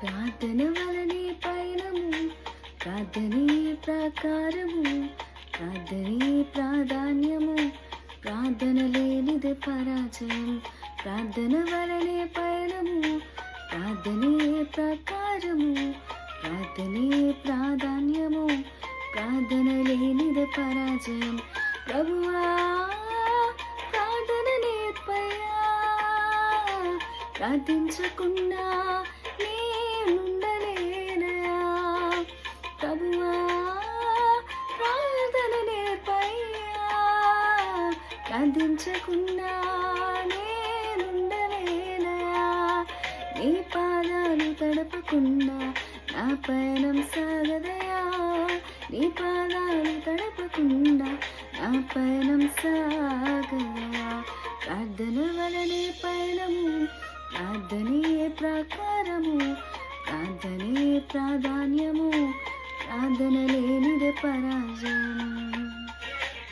ప్రార్థన వలనే పయనము, ప్రార్థనే ప్రాకారము, ప్రార్థనే ప్రాధాన్యము, ప్రార్థన లేనిది పరాజయం. ప్రార్థన వలనే పయనము, ప్రార్థనే ప్రాకారము, ప్రార్థనే ప్రాధాన్యము, ప్రార్థన లేనిది పరాజయం. ప్రభువా ప్రార్థన నేర్పయ్యా, ప్రార్థించకుండా నేనుండలేనయా. ప్రభువా ప్రార్థన నేర్పయ్యా, ప్రార్థించకుండా నేనుండలేనయా. నీ పాదాలు తడపకుండా నా పయనం సాగదయా. నీ పాదాలు తడపకుండా నా పయనం సాగదయా. ప్రార్థన వలనే పయనము, ప్రార్థనే ప్రాకారము, ప్రార్థనే ప్రాధాన్యము, ప్రార్థన లేనిదే పరాజయం.